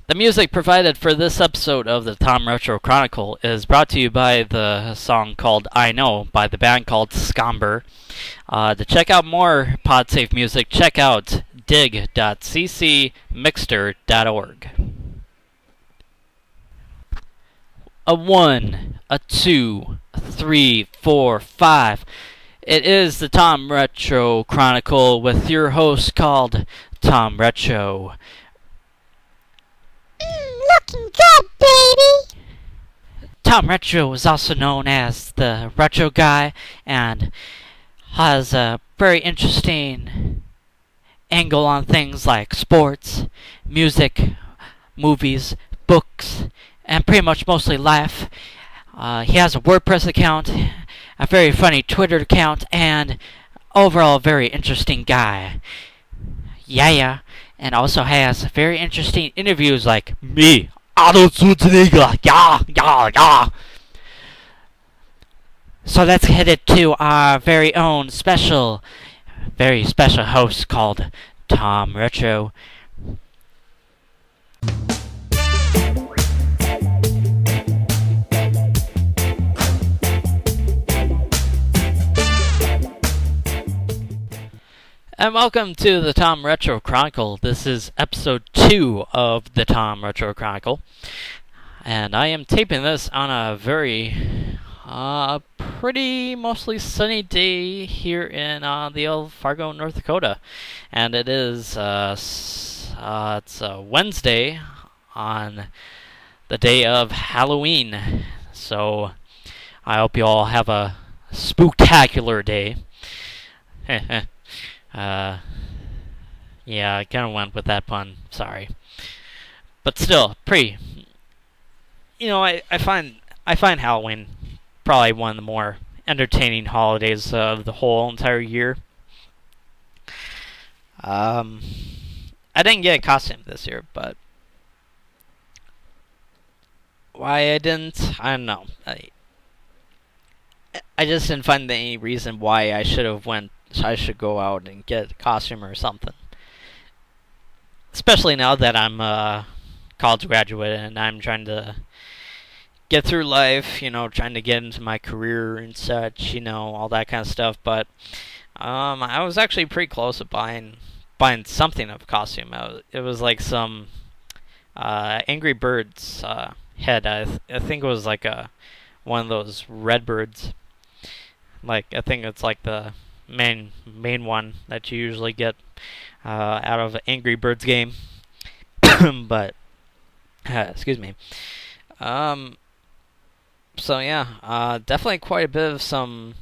The music provided for this episode of the Tom Retro Chronicle is brought to you by the song called I Know by the band called Scomber. To check out more PodSafe music, check out dig.ccmixter.org. A 1, a 2, a 3, 4, 5. It is the Tom Retro Chronicle with your host called Tom Retro. Looking good, baby! Tom Retro is also known as the Retro Guy and has a very interesting angle on things like sports, music, movies, books, and pretty much mostly life. He has a WordPress account, a very funny Twitter account, and overall a very interesting guy. Yeah. And also has very interesting interviews like me, Arnold Schwarzenegger, yeah. So let's head it to our very own very special host called Tom Retro. And welcome to the Tom Retro Chronicle. This is episode 2 of the Tom Retro Chronicle. And I am taping this on a very, pretty mostly sunny day here in the old Fargo, North Dakota. And it is, it's Wednesday on the day of Halloween. So I hope you all have a spooktacular day. Yeah, I kind of went with that pun. Sorry, but still, pretty. I find Halloween probably one of the more entertaining holidays of the whole entire year. I didn't get a costume this year, but why I didn't, I don't know. I just didn't find any reason why I should go out and get a costume or something. Especially now that I'm a college graduate and I'm trying to get through life, trying to get into my career and such, all that kind of stuff. But I was actually pretty close to buying something of a costume. It was like some Angry Birds head. I think it was like one of those red birds. Like, I think it's like the main one that you usually get out of an Angry Birds game. But excuse me. So yeah, definitely quite a bit of some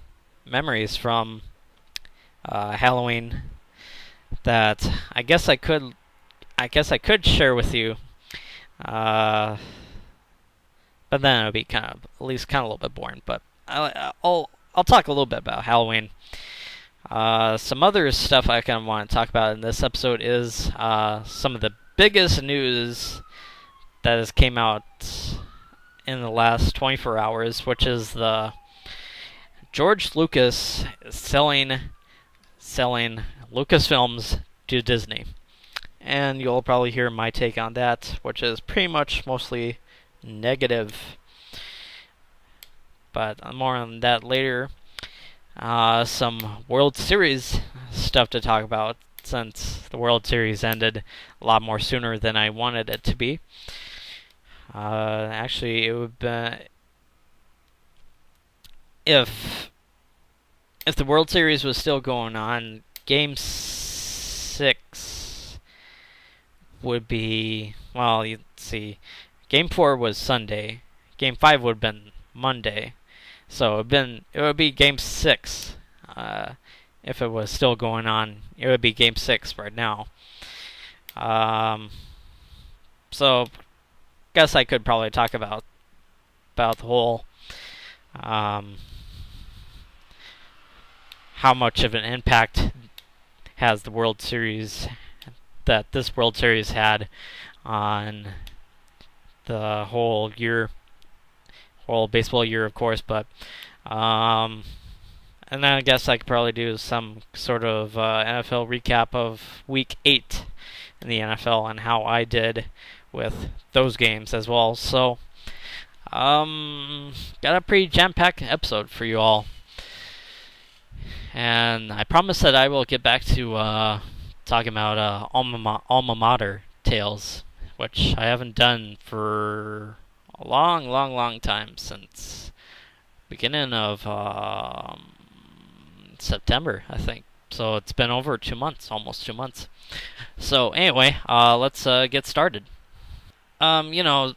memories from Halloween that I guess I could share with you. But then it would be at least a little bit boring. But I'll talk a little bit about Halloween. Some other stuff I kind of want to talk about in this episode is some of the biggest news that has came out in the last 24 hours, which is the George Lucas selling Lucasfilms to Disney. And you'll probably hear my take on that, which is pretty much mostly negative. But more on that later. Some World Series stuff to talk about, since the World Series ended a lot more sooner than I wanted it to be. Actually, it would be if the World Series was still going on, Game 6 would be, well, let's see, Game 4 was Sunday, Game 5 would have been Monday. So it would be Game 6. If it was still going on, it would be Game 6 right now. So guess I could probably talk about the whole how much of an impact has the World Series that this World Series had on the whole baseball year, of course, but and then I guess I could probably do some sort of NFL recap of Week 8 in the NFL and how I did with those games as well. So, got a pretty jam-packed episode for you all. And I promise that I will get back to talking about alma mater tales, which I haven't done for a long time, since beginning of September, I think. So it's been over 2 months, almost 2 months. So anyway, let's get started. You know,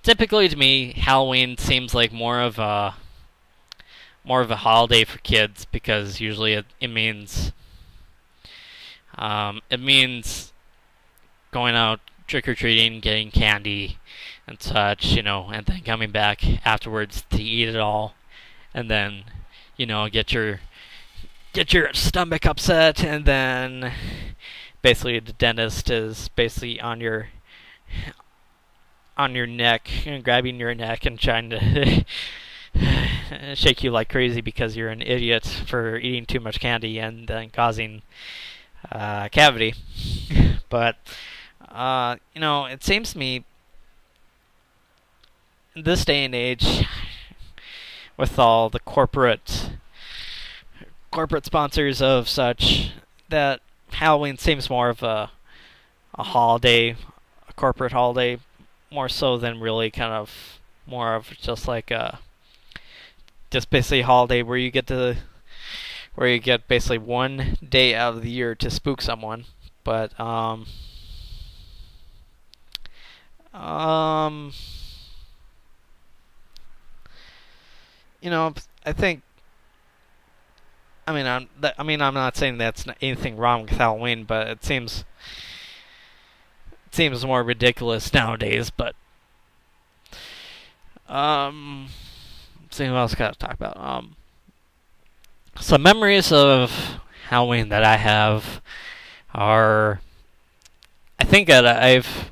typically to me, Halloween seems like more of a holiday for kids, because usually it means going out trick or treating, getting candy and such, and then coming back afterwards to eat it all, and then get your stomach upset, and then basically the dentist is basically on your neck, grabbing your neck and trying to shake you like crazy because you're an idiot for eating too much candy and then causing cavity. But it seems to me in this day and age, with all the corporate sponsors of such, that Halloween seems more of a holiday, a corporate holiday, more so than really kind of more of just like just basically a holiday where you get basically one day out of the year to spook someone. But I think, I'm not saying that's anything wrong with Halloween, but it seems more ridiculous nowadays. But see what else I gotta talk about. Some memories of Halloween that I have are, I think that I've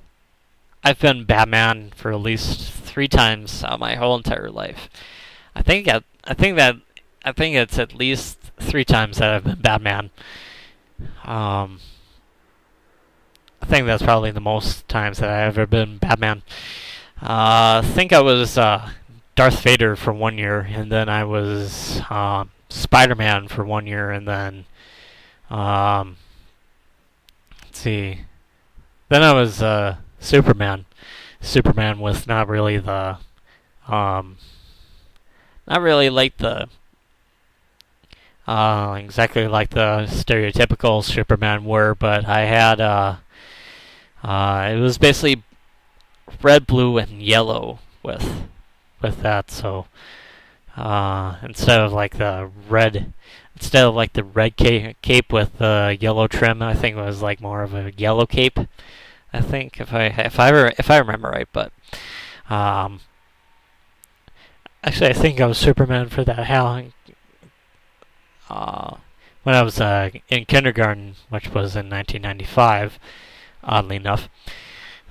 been Batman for at least 3 times my whole entire life. I think it's at least 3 times that I've been Batman. I think that's probably the most times that I've ever been Batman. I think I was Darth Vader for 1 year, and then I was Spider-Man for 1 year, and then let's see, then I was Superman with not really like the exactly like the stereotypical Superman were, but I had it was basically red, blue, and yellow with that. So instead of the red cape with the yellow trim, I think it was like more of a yellow cape. I think if I remember right, but actually I think I was Superman for that Halloween. When I was in kindergarten, which was in 1995, oddly enough,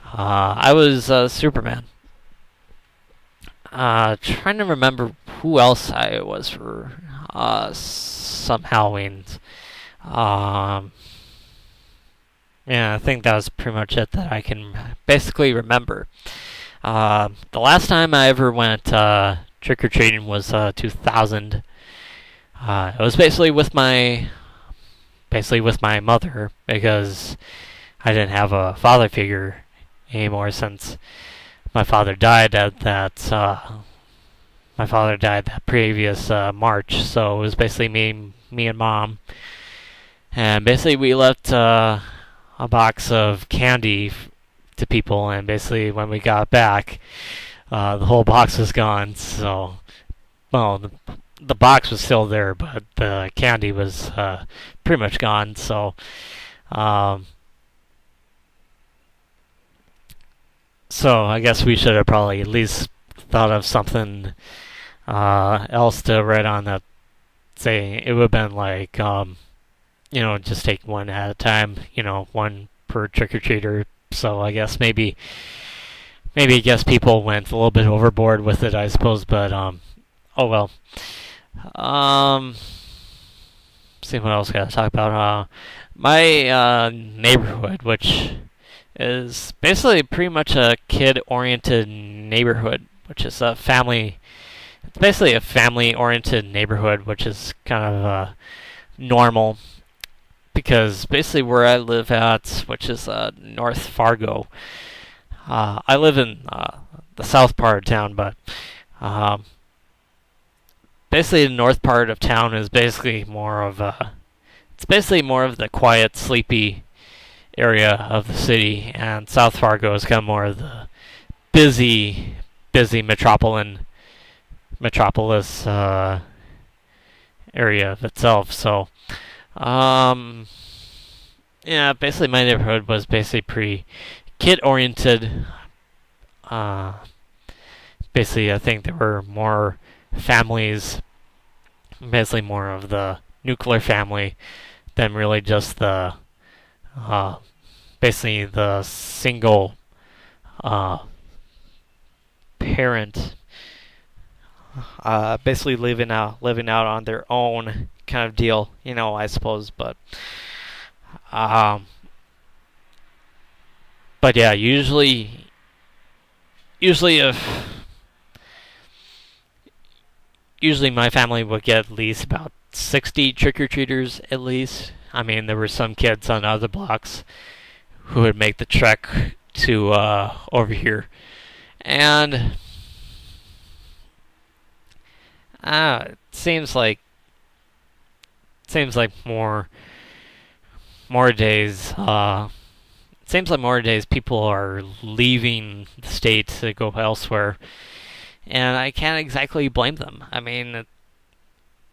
I was Superman. Trying to remember who else I was for some Halloweens. Yeah, I think that was pretty much it that I can basically remember. The last time I ever went trick-or-treating was 2000. It was basically with my mother, because I didn't have a father figure anymore since my father died that previous March. So it was basically me and Mom, and basically we left a box of candy to people, and basically when we got back, the whole box was gone. So, well, the box was still there, but the candy was pretty much gone. So, I guess we should have probably at least thought of something else to write on that. Say it would have been like, just take one at a time. One per trick or treater. So I guess maybe I guess people went a little bit overboard with it, I suppose. But oh well. See what else I gotta talk about. My neighborhood, which is basically pretty much a kid-oriented neighborhood, which is a family. It's basically a family-oriented neighborhood, which is kind of normal because basically where I live at, which is North Fargo. I live in the south part of town, but um, basically the north part of town is basically more of it's basically more of the quiet, sleepy area of the city, and South Fargo is kind of more of the busy metropolis area of itself. So, um, yeah, basically my neighborhood was basically pretty kid oriented. Uh, Basically, I think there were more families, basically more of the nuclear family than really just the uh, basically the single uh, parent, basically living out on their own kind of deal, I suppose. Um, but yeah, usually if usually my family would get at least about 60 trick-or-treaters at least. I mean, there were some kids on other blocks who would make the trek to over here. And it seems like more days it seems like more days people are leaving the state to go elsewhere. And I can't exactly blame them. I mean,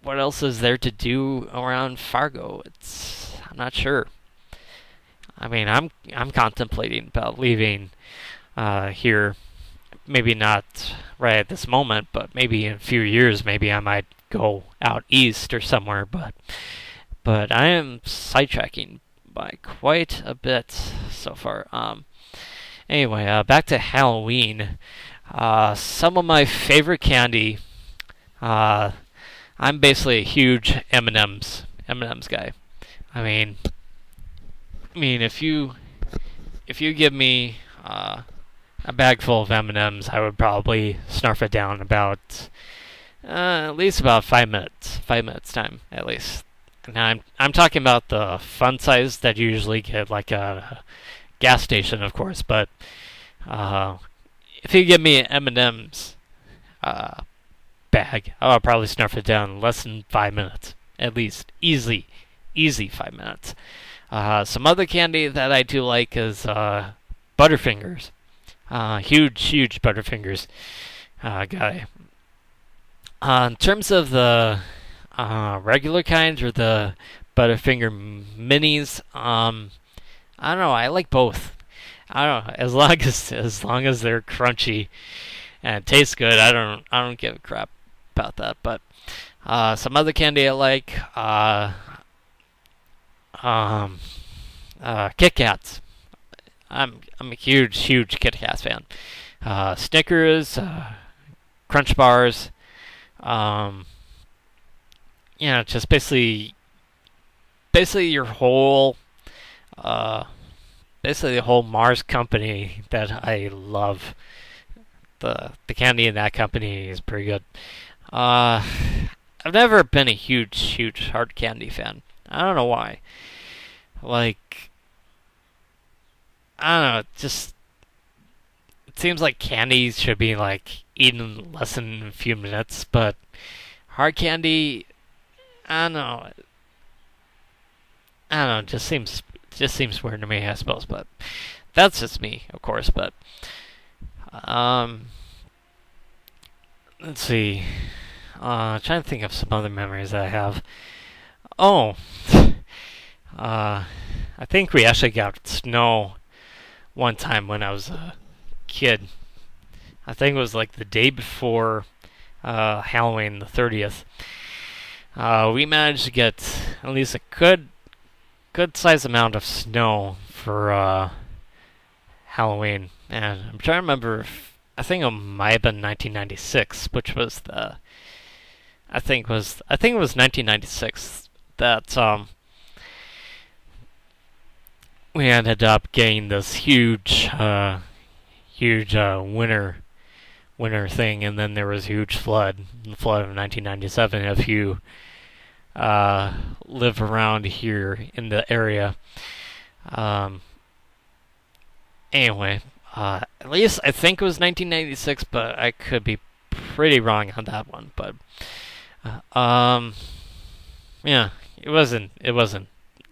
what else is there to do around Fargo? I'm not sure. I mean, I'm contemplating about leaving here. Maybe not right at this moment, but maybe in a few years, maybe I might go out east or somewhere. But I am sidetracking by quite a bit so far. Anyway, back to Halloween. Some of my favorite candy. I'm basically a huge M&M's guy. I mean, if you give me a bag full of M&Ms, I would probably snarf it down about at least about 5 minutes. 5 minutes time at least. And I'm talking about the fun size that you usually get like a gas station, of course. But if you give me an M&M's bag, I'll probably snarf it down in less than 5 minutes, at least. Easy 5 minutes. Some other candy that I do like is Butterfingers. Huge Butterfingers guy. In terms of the regular kinds or the Butterfinger minis, I don't know. I like both. I don't know. As long as they're crunchy and taste good, I don't give a crap about that. But some other candy I like, Kit Kats. I'm a huge Kit Kat fan. Snickers, Crunch Bars, just basically your whole, basically the whole Mars company that I love. The candy in that company is pretty good. I've never been a huge hard candy fan. I don't know why. Like, I don't know. It seems like candies should be like eaten less than a few minutes, but hard candy, I don't know. It just seems weird to me, I suppose. But that's just me, of course. But let's see. Trying to think of some other memories that I have. Oh, I think we actually got snow one time when I was a kid. I think it was like the day before Halloween, the 30th. We managed to get at least a good size amount of snow for Halloween, and I'm trying to remember. I think it might have been 1996, which was I think it was 1996 that we ended up getting this huge winter thing, and then there was a huge flood, the flood of 1997. If you live around here in the area, um, anyway, at least I think it was 1996, but I could be pretty wrong on that one. But yeah, it wasn't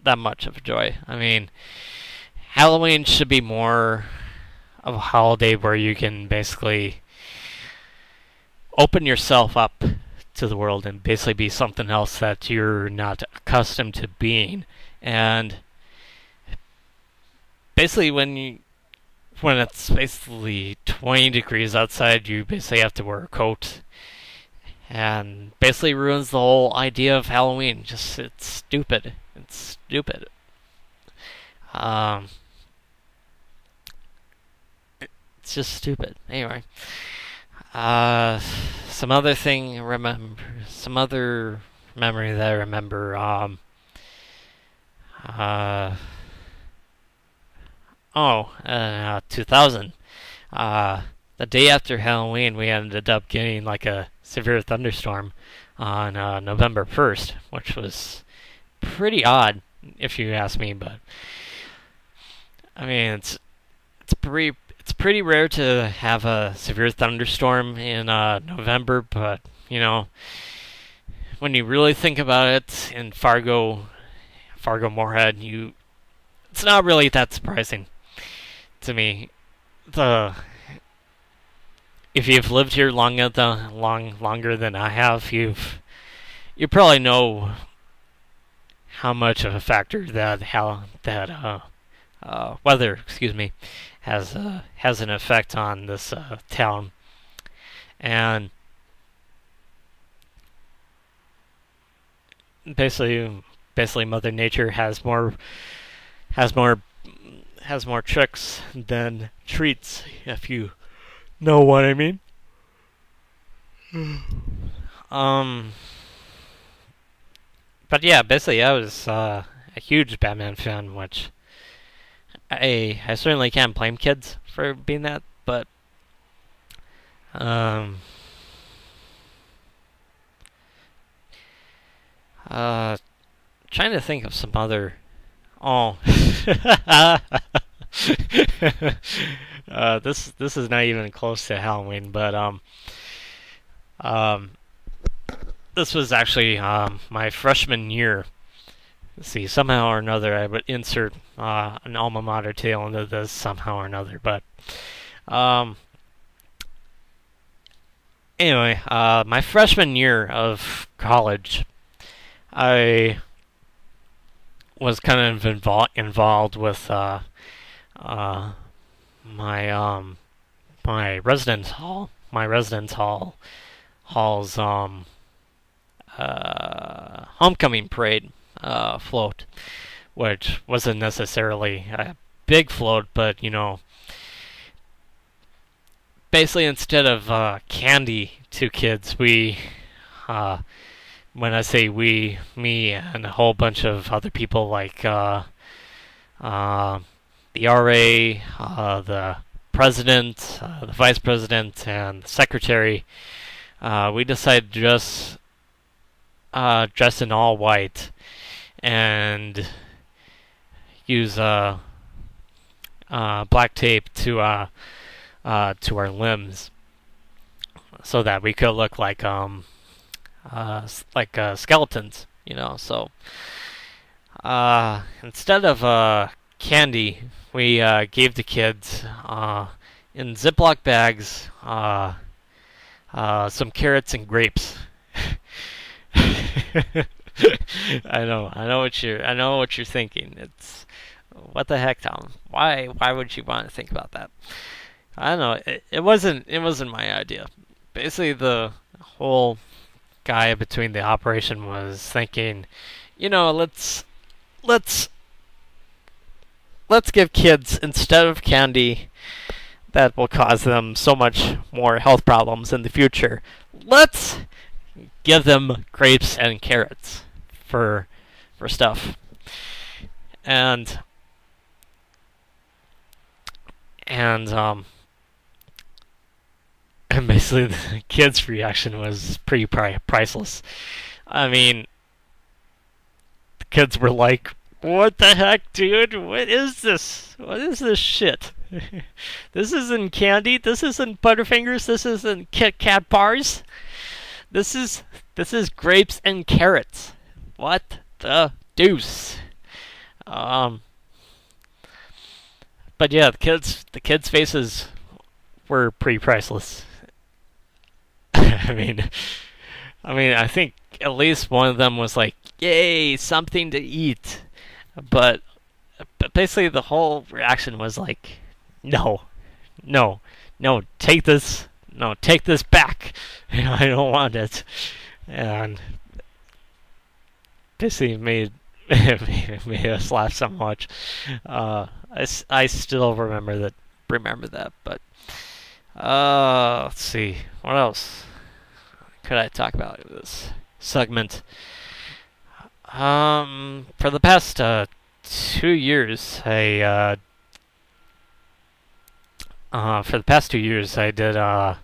that much of a joy. I mean, Halloween should be more of a holiday where you can basically open yourself up to the world and basically be something else that you're not accustomed to being. And basically, when it's basically 20 degrees outside, you basically have to wear a coat, and basically ruins the whole idea of Halloween. Just it's stupid. It's stupid. Um, it's just stupid. Anyway, some other thing remember, some other memory that I remember. Uh, 2000. The day after Halloween, we ended up getting like a severe thunderstorm on November 1st, which was pretty odd, if you ask me. But I mean, it's pretty rare to have a severe thunderstorm in November. But you know, when you really think about it, in Moorhead, it's not really that surprising to me. If you've lived here longer than I have, you probably know how much of a factor that weather, excuse me, has an effect on this town. And basically Mother Nature has more tricks than treats, if you know what I mean. But yeah, basically I was a huge Batman fan, which I certainly can't blame kids for being that, but um trying to think of some other. Oh. This is not even close to Halloween, but um this was actually my freshman year. Let's see, somehow or another I would insert an alma mater tale into this somehow or another, but um anyway, my freshman year of college, I was kind of involved with my hall's homecoming parade float, which wasn't necessarily a big float, but you know, basically instead of candy to kids, we when I say we, me and a whole bunch of other people like the RA, the president, the vice president, and the secretary, we decided to just dress in all white and use black tape to our limbs, so that we could look like skeletons, you know. So instead of candy, we gave the kids in Ziploc bags some carrots and grapes. I know what you're thinking. It's what the heck, Tom? Why would you want to think about that? I don't know. It wasn't my idea. Basically, the whole guy between the operation was thinking, you know, let's give kids, instead of candy that will cause them so much more health problems in the future, let's give them grapes and carrots for stuff. And and and basically the kids' reaction was pretty priceless. I mean, the kids were like, "What the heck, dude? What is this? What is this shit? This isn't candy. This isn't Butterfingers. This isn't Kit Kat bars. This is grapes and carrots. What the deuce?" But yeah, the kids' faces were pretty priceless. I mean, I think at least one of them was like, "Yay, something to eat," but basically the whole reaction was like, "No, no, no, take this, no, take this back. I don't want it," and basically made made us laugh so much. I still remember that, but let's see, what else could I talk about in this segment? For the past 2 years, I did I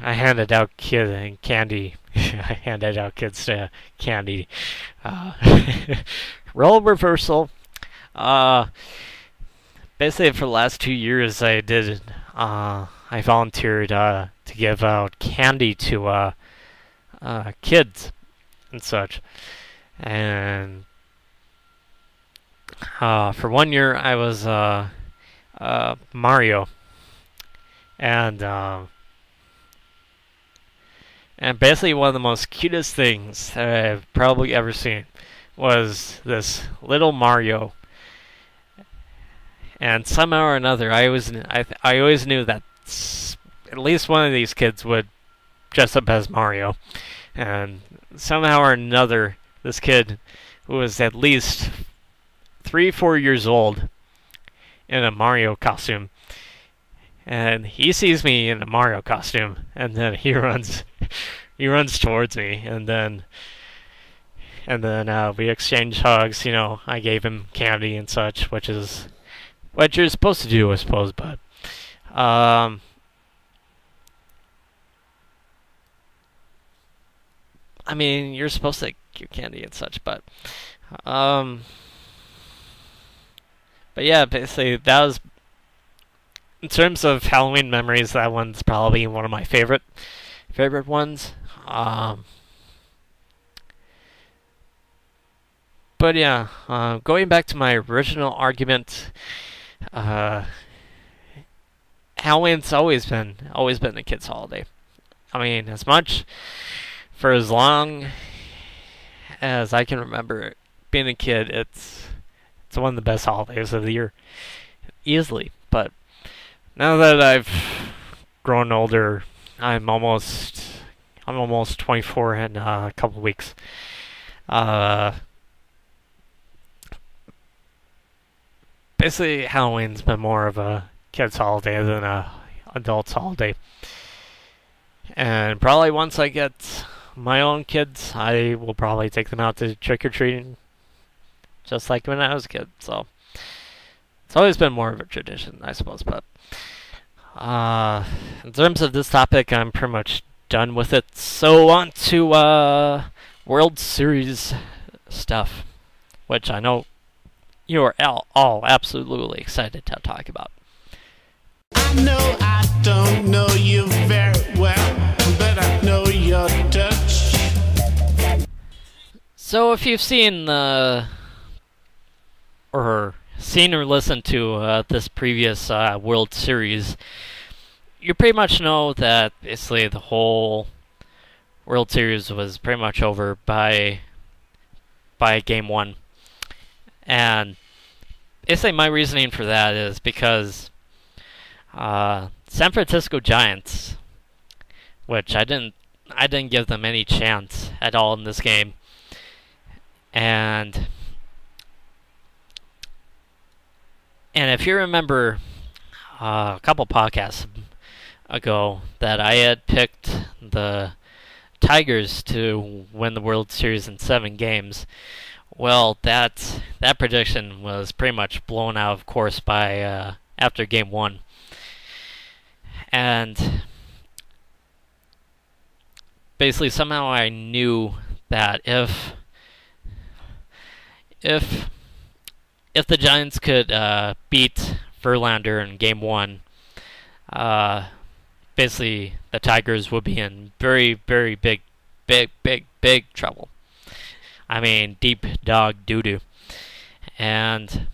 handed out candy. I handed out kids candy. Uh, Role reversal. Basically, for the last 2 years, I volunteered to give out candy to kids and such. And for 1 year, I was Mario, and basically one of the most cutest things that I've probably ever seen was this little Mario. And somehow or another, I always knew that at least one of these kids would dress up as Mario. And somehow or another, this kid, who was at least 3-4 years old, in a Mario costume, and he sees me in a Mario costume, and then he runs towards me, and then we exchange hugs. I gave him candy and such, which is what you're supposed to do, I suppose. But you're supposed to give candy and such, but yeah, basically that was, in terms of Halloween memories, that one's probably one of my favorite ones. But yeah, going back to my original argument, Halloween's always been a kid's holiday. For as long as I can remember being a kid, it's one of the best holidays of the year, easily. But now that I've grown older, I'm almost 24 in a couple of weeks. Basically, Halloween's been more of a kid's holiday than a adult's holiday. And probably once I get my own kids, I will probably take them out to trick-or-treating, just like when I was a kid. So it's always been more of a tradition, I suppose. But in terms of this topic, I'm pretty much done with it. So on to World Series stuff, which I know you are all absolutely excited to talk about. I know I don't know you very well, but I know your touch. So if you've seen or listened to this previous World Series, you pretty much know that basically the whole World Series was pretty much over by Game 1. And basically my reasoning for that is because San Francisco Giants, which I didn't give them any chance at all in this game. And if you remember a couple podcasts ago that I had picked the Tigers to win the World Series in 7 games, Well, that prediction was pretty much blown out of course by after Game 1. And basically somehow I knew that if the Giants could beat Verlander in Game 1, basically the Tigers would be in very, very big trouble. I mean, deep dog doo-doo. And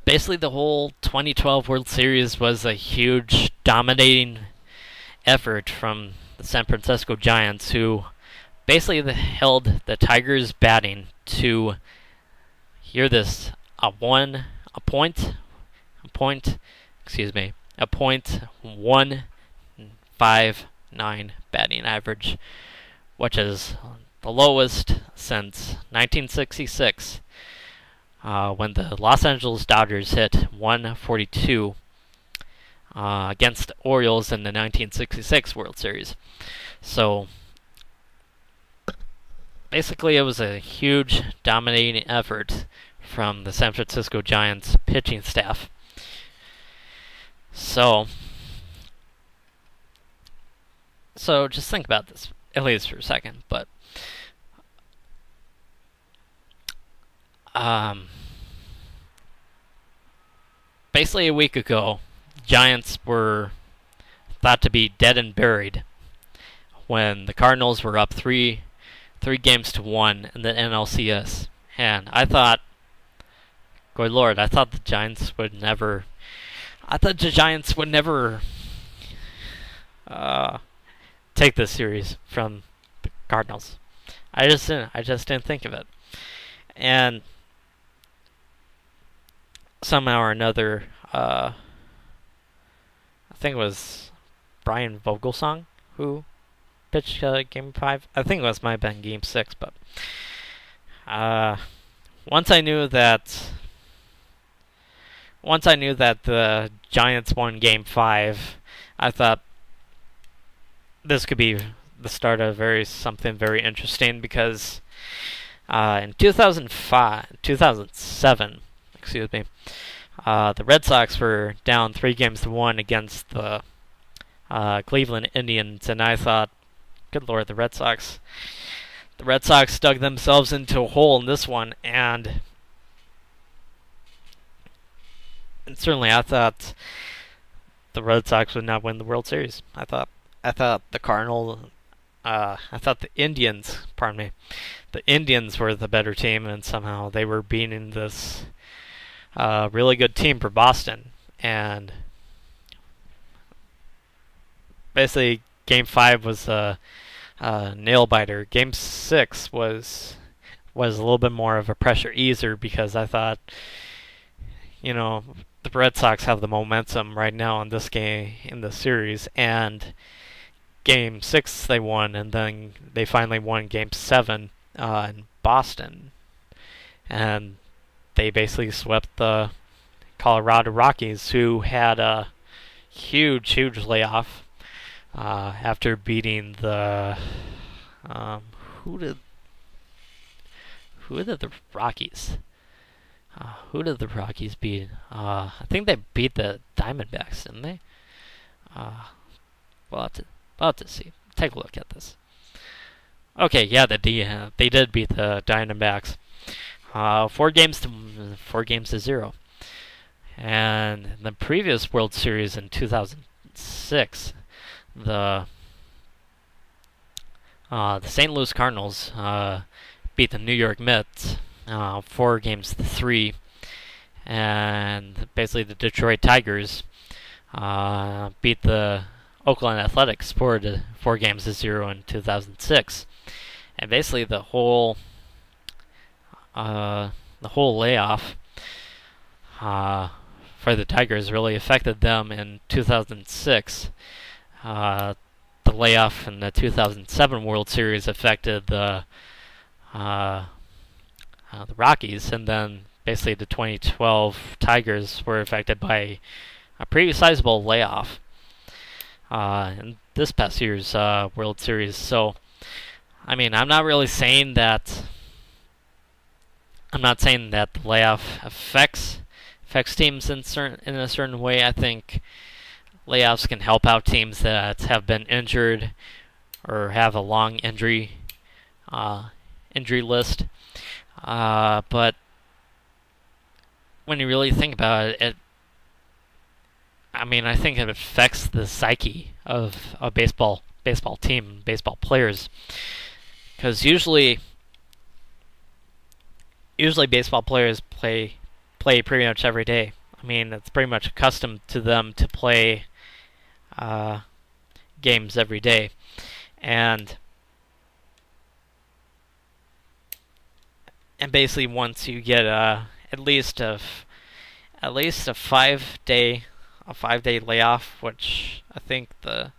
basically the whole 2012 World Series was a huge dominating effort from the San Francisco Giants, who basically held the Tigers batting to, hear this, a .159 batting average, which is the lowest since 1966, when the Los Angeles Dodgers hit 142 against the Orioles in the 1966 World Series. So basically it was a huge dominating effort from the San Francisco Giants pitching staff. So just think about this, at least for a second. But basically a week ago, the Giants were thought to be dead and buried when the Cardinals were up 3-1 in the NLCS. And I thought, good Lord, I thought the Giants would never take this series from the Cardinals. I just didn't think of it. And somehow or another, I think it was Brian Vogelsong who pitched Game 5. I think it might have been Game 6, but once I knew that the Giants won Game 5, I thought this could be the start of something very interesting, because in 2007, the Red Sox were down 3-1 against the Cleveland Indians, and I thought, good Lord, the Red Sox dug themselves into a hole in this one, and certainly I thought the Red Sox would not win the World Series. I thought the Indians, the Indians were the better team, and somehow they were beating this really good team for Boston. And basically, Game 5 was a nail biter. Game 6 was a little bit more of a pressure easer, because I thought, the Red Sox have the momentum right now in this game, in the series, and Game 6 they won, and then they finally won Game 7 in Boston, and they basically swept the Colorado Rockies, who had a huge layoff after beating the who did the Rockies? Who did the Rockies beat? I think they beat the Diamondbacks, didn't they? We'll have to see. Take a look at this. Okay, yeah, they did beat the Diamondbacks. 4-0. And in the previous World Series in 2006, the St. Louis Cardinals beat the New York Mets 4-3, and basically the Detroit Tigers beat the Oakland Athletics 4-0 in 2006, and basically the whole layoff for the Tigers really affected them in 2006. The layoff in the 2007 World Series affected the Rockies, and then basically the 2012 Tigers were affected by a pretty sizable layoff in this past year's World Series. So, I mean, I'm not really saying that I'm not saying that the layoff affects teams in a certain way. I think layoffs can help out teams that have been injured or have a long injury list. But when you really think about it, I think it affects the psyche of a baseball team, baseball players, because usually baseball players play pretty much every day. It's pretty much accustomed to them to play games every day, and basically once you get at least a 5-day layoff, which I think the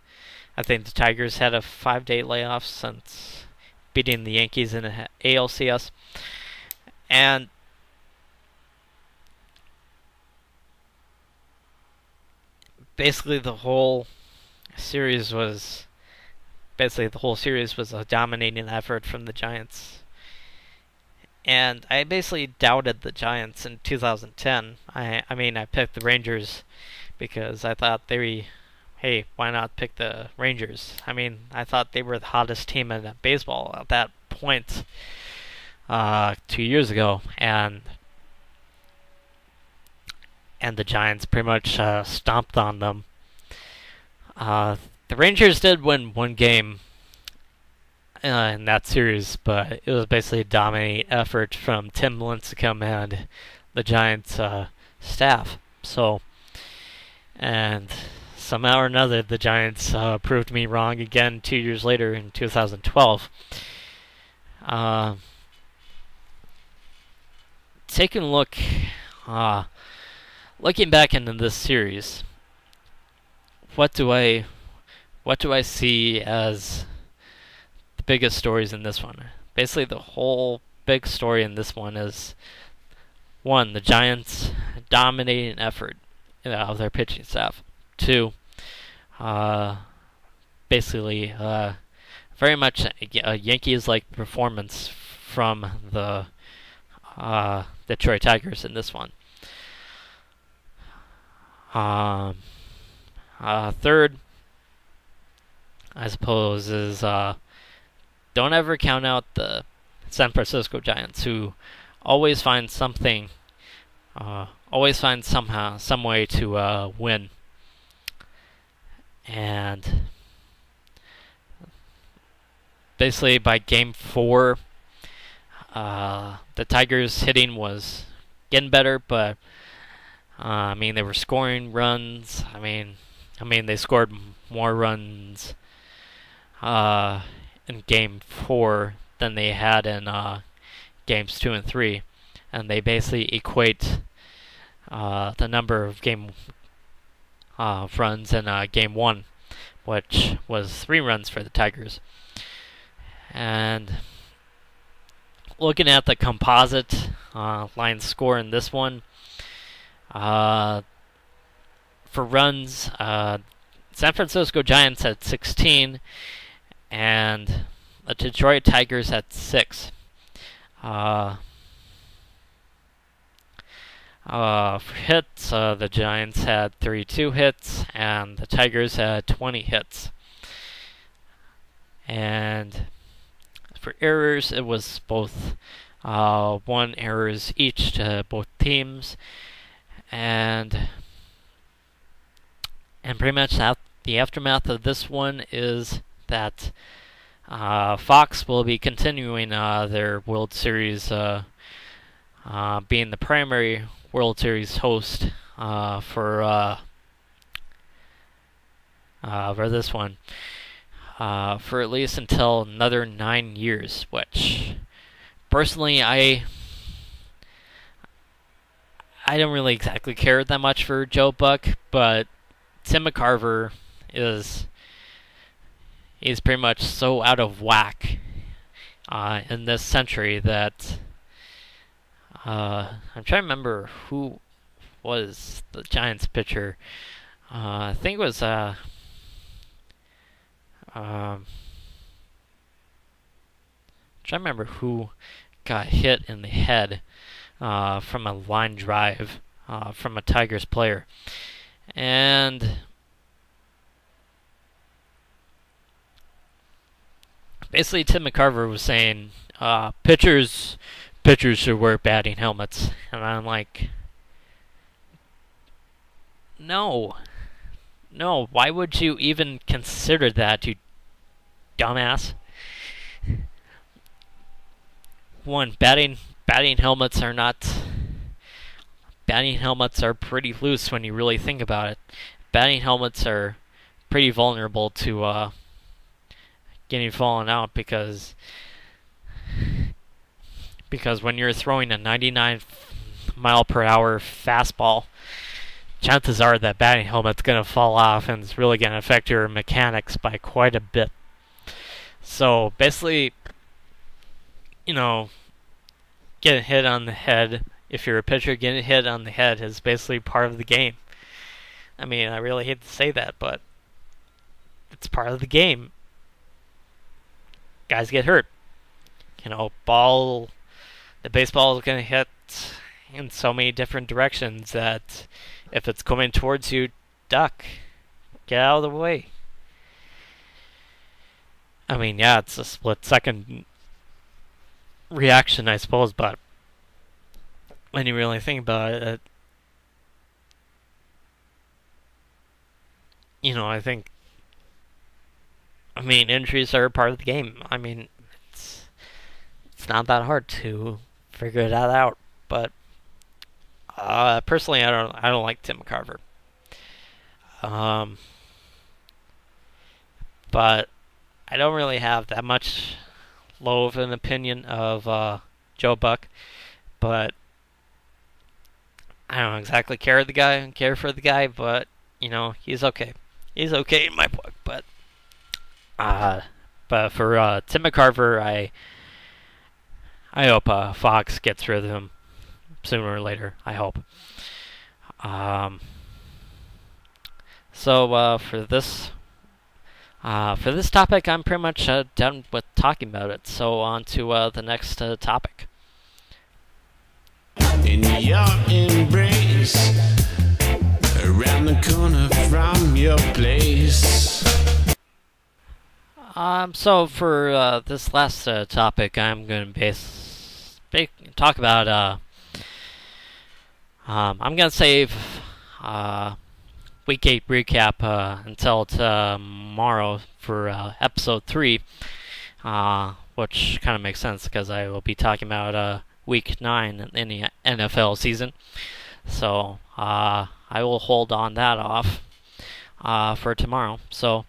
Tigers had a 5-day layoff since beating the Yankees in the ALCS, and basically the whole series was a dominating effort from the Giants. And I basically doubted the Giants in 2010. I picked the Rangers because I thought hey, why not pick the Rangers? I thought they were the hottest team in baseball at that point 2 years ago, and the Giants pretty much stomped on them. The Rangers did win one game in that series, but it was basically a dominant effort from Tim Lincecum and the Giants staff. So, and somehow or another, the Giants proved me wrong again 2 years later in 2012. Taking a look, looking back into this series, what do I see as the biggest stories in this one? Basically, the whole big story in this one is, one, the Giants' dominating effort of their pitching staff. Two, basically, very much a Yankees-like performance from the Detroit Tigers in this one. Third, I suppose, is don't ever count out the San Francisco Giants, who always find some way to win. And basically, by Game 4, the Tigers' hitting was getting better, but they were scoring runs. They scored more runs in Game 4 than they had in Games 2 and 3, and they basically equate the number of runs in Game 1, which was 3 runs for the Tigers. And looking at the composite line score in this one, for runs, San Francisco Giants had 16, and the Detroit Tigers had 6. For hits, the Giants had 32 hits, and the Tigers had 20 hits. And for errors, it was both 1 errors each to both teams, and pretty much the aftermath of this one is that Fox will be continuing their World Series, being the primary World Series host for this one, for at least until another 9 years, which personally I don't really exactly care that much for Joe Buck, but Tim McCarver is pretty much so out of whack in this century that I'm trying to remember who was the Giants pitcher. I think it was trying to remember who got hit in the head from a line drive from a Tigers player. And basically Tim McCarver was saying pitchers should wear batting helmets. And I'm like, no, why would you even consider that, you dumbass? One, batting helmets are not... Batting helmets are pretty loose when you really think about it. Batting helmets are pretty vulnerable to getting fallen out because when you're throwing a 99 mile per hour fastball, chances are that batting helmet's going to fall off and it's really going to affect your mechanics by quite a bit. So basically, getting hit on the head, if you're a pitcher, getting hit on the head is basically part of the game. I mean, I really hate to say that, but it's part of the game. Guys get hurt. The baseball is going to hit in so many different directions that if it's coming towards you, duck. Get out of the way. I mean, yeah, it's a split-second reaction, I suppose, but when you really think about it, I mean, injuries are a part of the game. I mean, it's not that hard to figure that out. But personally, I don't like Tim McCarver. But I don't really have that much low of an opinion of Joe Buck. But I don't exactly care for the guy, but he's okay. He's okay in my book, but for Tim McCarver, I hope Fox gets rid of him sooner or later. I hope. So for this topic, I'm pretty much done with talking about it. So on to the next topic. In your embrace, around the corner from your place. So for this last topic, I'm going to talk about. I'm going to save Week 8 recap until tomorrow for episode 3, which kind of makes sense because I will be talking about Week 9 in the NFL season. So I will hold on that off for tomorrow. So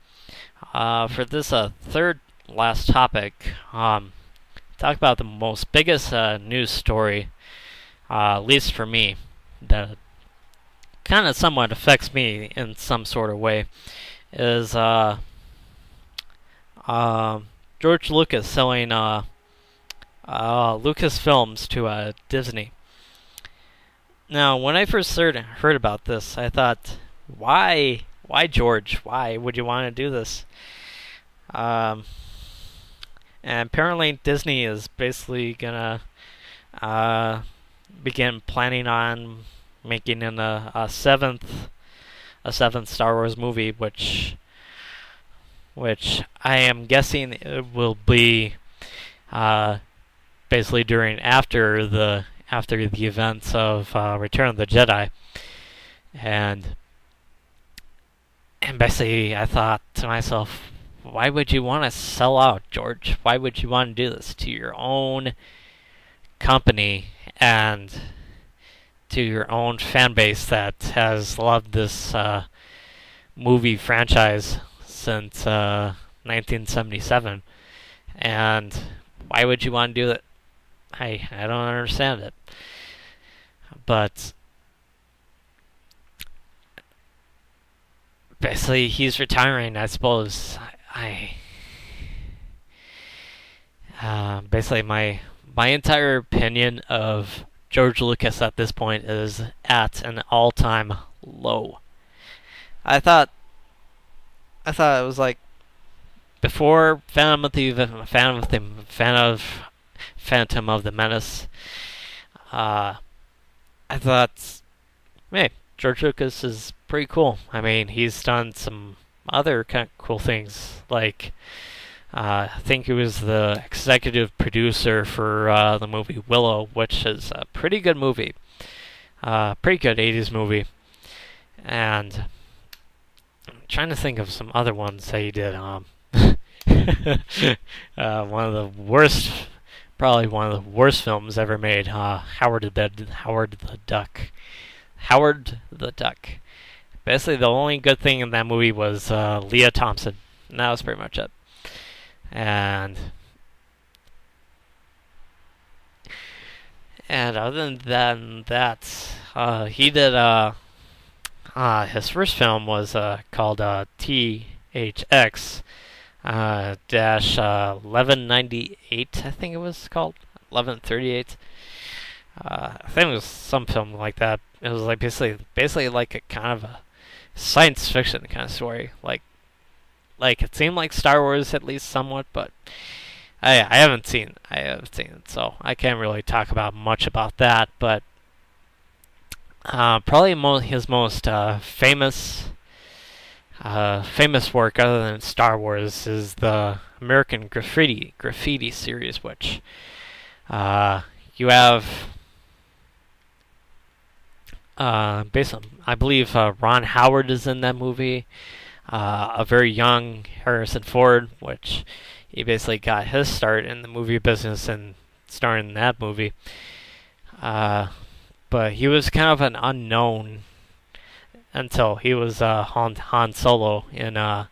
for this third last topic, talk about the most biggest news story, at least for me, that kind of somewhat affects me in some sort of way, is George Lucas selling Lucasfilms to Disney. Now, when I first heard about this, I thought, why George? Why would you want to do this? And apparently Disney is basically gonna begin planning on making a seventh Star Wars movie, which I am guessing it will be basically after the events of Return of the Jedi, and basically I thought to myself, why would you want to sell out, George? Why would you want to do this to your own company and to your own fan base that has loved this movie franchise since 1977? And why would you want to do it? I don't understand it. But basically, he's retiring, I suppose. Basically, my entire opinion of George Lucas at this point is at an all-time low. I thought it was like before fan of Phantom of the Menace. I thought, hey, George Lucas is pretty cool. I mean, he's done some other kind of cool things, like I think he was the executive producer for the movie Willow, which is a pretty good movie. Pretty good 80s movie. And I'm trying to think of some other ones that he did. One of the worst, probably one of the worst films ever made, Howard the Duck. Howard the Duck. Basically, the only good thing in that movie was Leah Thompson. And that was pretty much it. And other than that, he did his first film was called THX dash 1198, I think it was called 1138. I think it was some film like that. It was like basically like a kind of a science fiction kind of story, like it seemed like Star Wars at least somewhat, but I haven't seen it, so I can't really talk about much about that. But probably his most famous work other than Star Wars is the American Graffiti series, which you have based on, I believe Ron Howard is in that movie. A very young Harrison Ford, which he basically got his start in the movie business and starring in that movie. But he was kind of an unknown until he was Han Solo in Star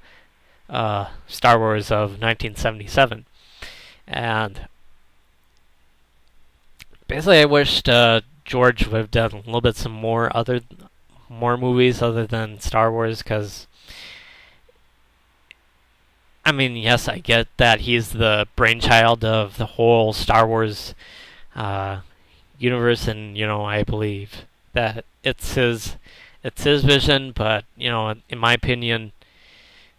Wars of 1977. And basically I wished George would have done a little bit some more movies other than Star Wars, because I mean, yes, I get that he's the brainchild of the whole Star Wars universe, and I believe that it's his vision. But in my opinion,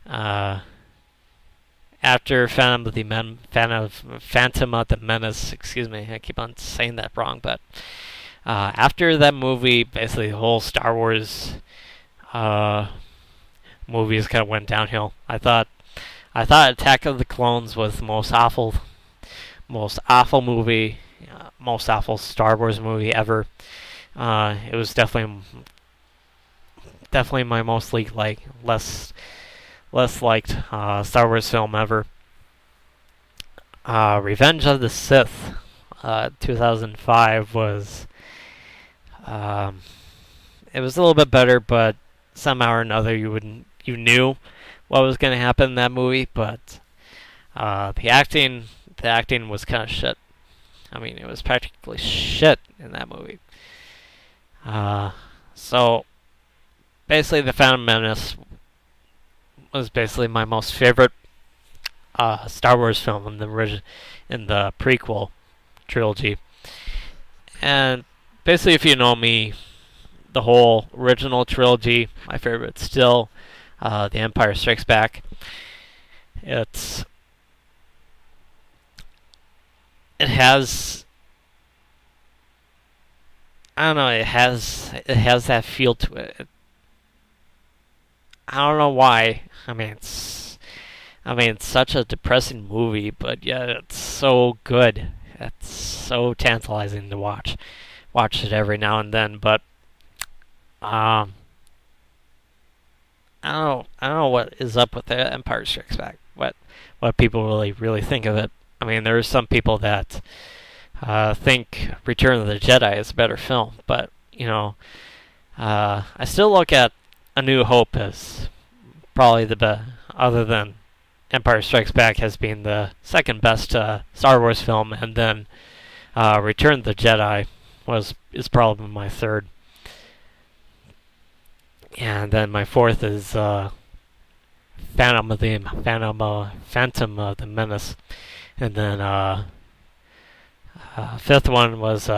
after Phantom of the Menace, excuse me, I keep on saying that wrong, but after that movie, basically the whole Star Wars movies kind of went downhill. I thought Attack of the Clones was the most awful movie, most awful Star Wars movie ever. It was definitely my most less liked Star Wars film ever. Revenge of the Sith, 2005 was. It was a little bit better, but somehow or another you knew what was going to happen in that movie, but the acting was kind of shit. I mean, it was practically shit in that movie. So basically, The Phantom Menace was basically my most favorite Star Wars film in the prequel trilogy. And basically, if you know me, the whole original trilogy, my favorite still. The Empire Strikes Back. It has, I don't know, it has that feel to it. I don't know why. I mean, it's such a depressing movie, but yet it's so good. It's so tantalizing to watch it every now and then. But I don't know what is up with the Empire Strikes Back. What people really think of it. I mean, there are some people that think Return of the Jedi is a better film, but I still look at A New Hope as probably the best, other than Empire Strikes Back has been the second best Star Wars film, and then Return of the Jedi is probably my third. And then my fourth is Phantom of the Menace, and then fifth one was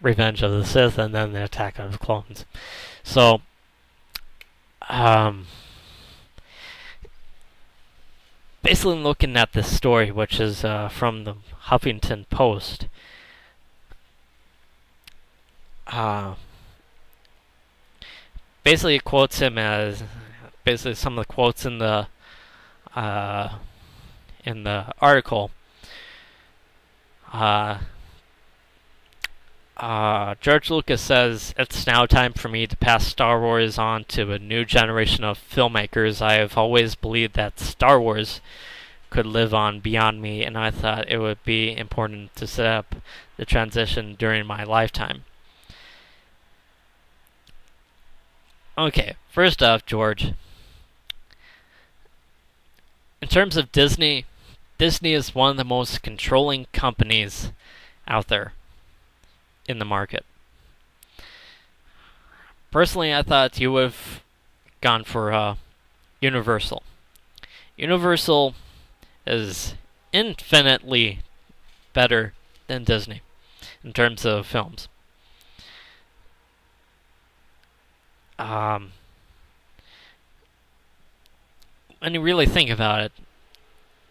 Revenge of the Sith, and then the Attack of the Clones. So, basically looking at this story, which is from the Huffington Post. Basically, it quotes him as basically some of the quotes in the article. George Lucas says, "It's now time for me to pass Star Wars on to a new generation of filmmakers. I have always believed that Star Wars could live on beyond me, and I thought it would be important to set up the transition during my lifetime." Okay, first off, George, in terms of Disney, Disney is one of the most controlling companies out there in the market. Personally, I thought you would have gone for Universal. Universal is infinitely better than Disney in terms of films. When you really think about it,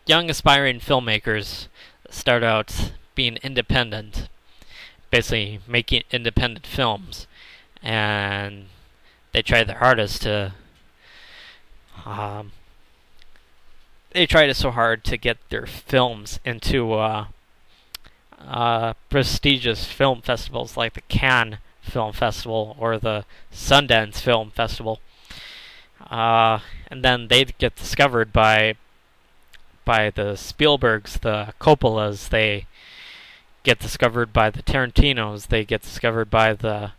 young aspiring filmmakers start out being independent, basically making independent films, and they try their hardest to they tried so hard to get their films into prestigious film festivals like the Cannes Film Festival or the Sundance Film Festival, and then they'd get discovered by the Spielbergs, the Coppolas. They get discovered by the Tarantinos. They get discovered by the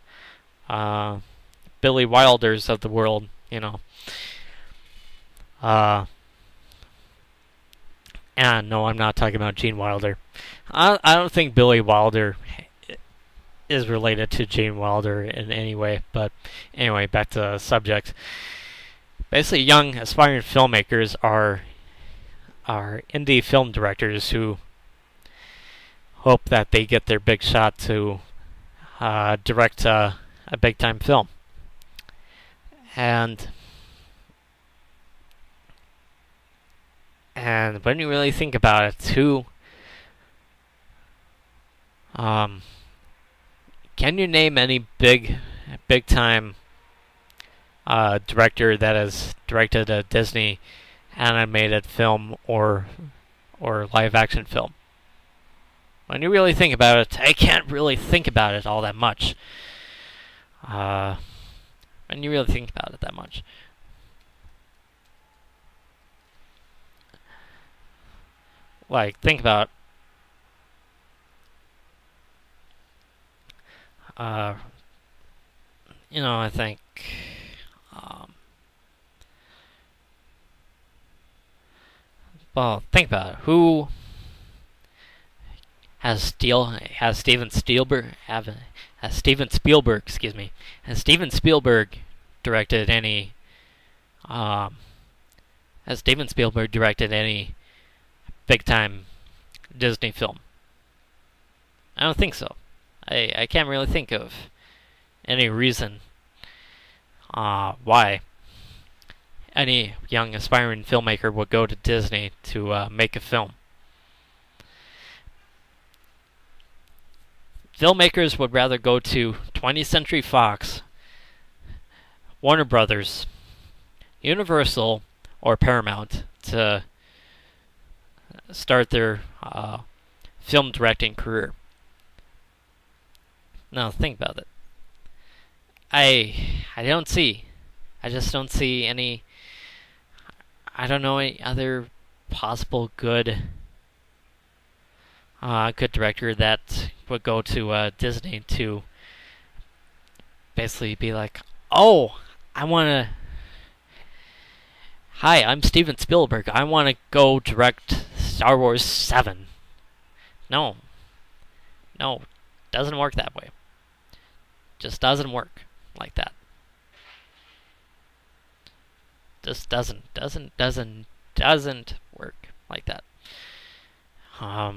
Billy Wilders of the world, you know. And no, I'm not talking about Gene Wilder. I don't think Billy Wilder is related to Gene Wilder in any way. But anyway, back to the subject. Basically, young aspiring filmmakers are indie film directors who hope that they get their big shot to direct a big time film. And when you really think about it, too, can you name any big time director that has directed a Disney animated film or live action film? When you really think about it, I can't really think about it all that much. When you really think about it that much. Like, think about I think well, think about it. Who has Steven Spielberg, excuse me. Has Steven Spielberg directed any big time Disney film? I don't think so. I can't really think of any reason why any young aspiring filmmaker would go to Disney to make a film. Filmmakers would rather go to 20th Century Fox, Warner Brothers, Universal, or Paramount to start their film directing career. Now think about it. I just don't see any. I don't know any other possible good director that would go to Disney to basically be like, oh, hi, I'm Steven Spielberg. I want to go direct Star Wars 7. No, doesn't work that way. Just doesn't work like that. Just doesn't work like that. Let's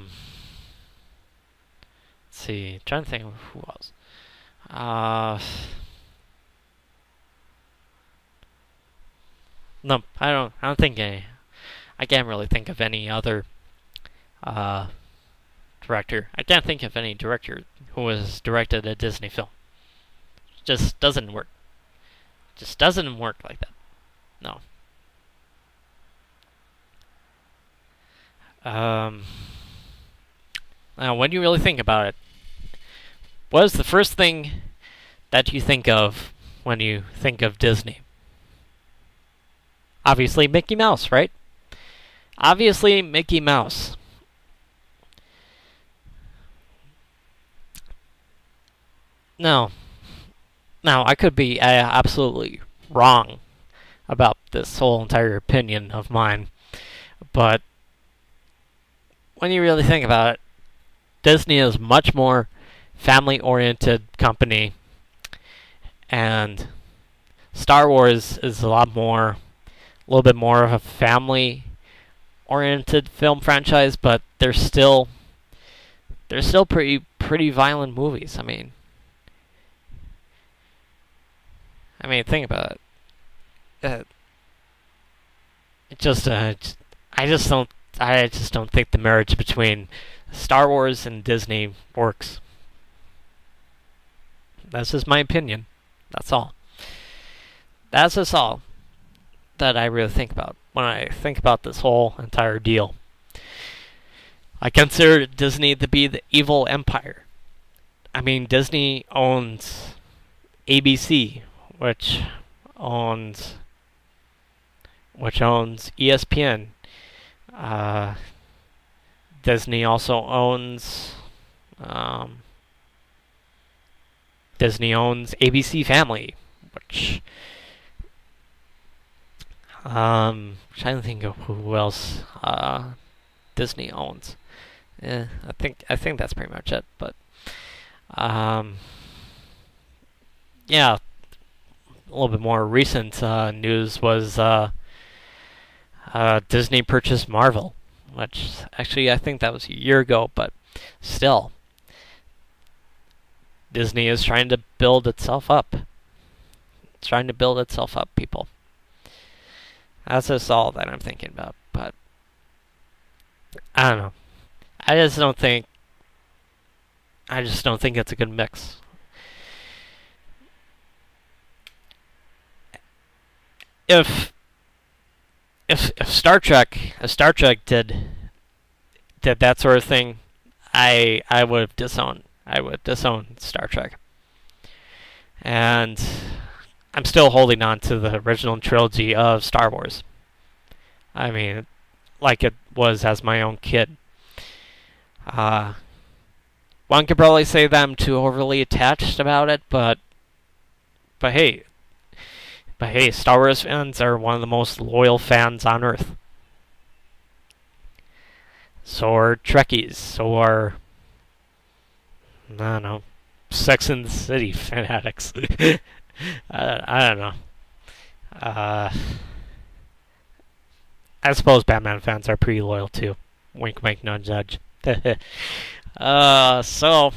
see, trying to think of who else. No, I don't think any. I can't really think of any other director. I can't think of any director who has directed a Disney film. Just doesn't work. Just doesn't work like that. No. Now, when you really think about it, what is the first thing that you think of when you think of Disney? Obviously, Mickey Mouse, right? Obviously, Mickey Mouse. No. Now, I could be absolutely wrong about this whole entire opinion of mine, but when you really think about it, Disney is much more family-oriented company, and Star Wars is a little bit more of a family-oriented film franchise, but they're still pretty violent movies. I mean, think about it. I just don't think the marriage between Star Wars and Disney works. That's just my opinion. That's all. That's just all that I really think about when I think about this whole entire deal. I consider Disney to be the evil empire. I mean, Disney owns ABC, which owns ESPN. Disney also owns ABC Family, which trying to think of who else Disney owns. I think that's pretty much it. But yeah, a little bit more recent news was Disney purchased Marvel, which actually I think that was a year ago, but still, Disney is trying to build itself up. It's trying to build itself up, people. That's just all that I'm thinking about, but I don't know. I just don't think it's a good mix. If Star Trek did that sort of thing, I would disown Star Trek. And I'm still holding on to the original trilogy of Star Wars. I mean, like it was as my own kid. One could probably say that I'm too overly attached about it, but hey, Star Wars fans are one of the most loyal fans on Earth. So are Trekkies. So are, I don't know, Sex and the City fanatics. I don't know. I suppose Batman fans are pretty loyal too. Wink, wink, no judge. So,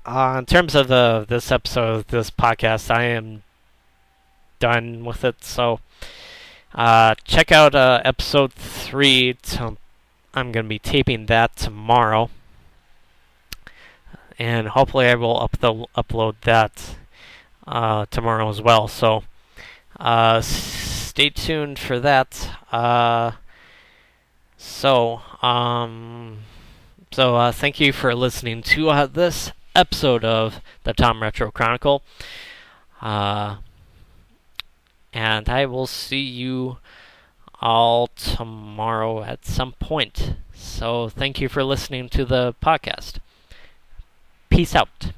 in terms of this episode of this podcast, I am done with it. So, check out episode 3. I'm going to be taping that tomorrow, and hopefully I will upload that tomorrow as well. So, stay tuned for that. So thank you for listening to this episode of the Tom Retro Chronicle. And I will see you all tomorrow at some point. So thank you for listening to the podcast. Peace out.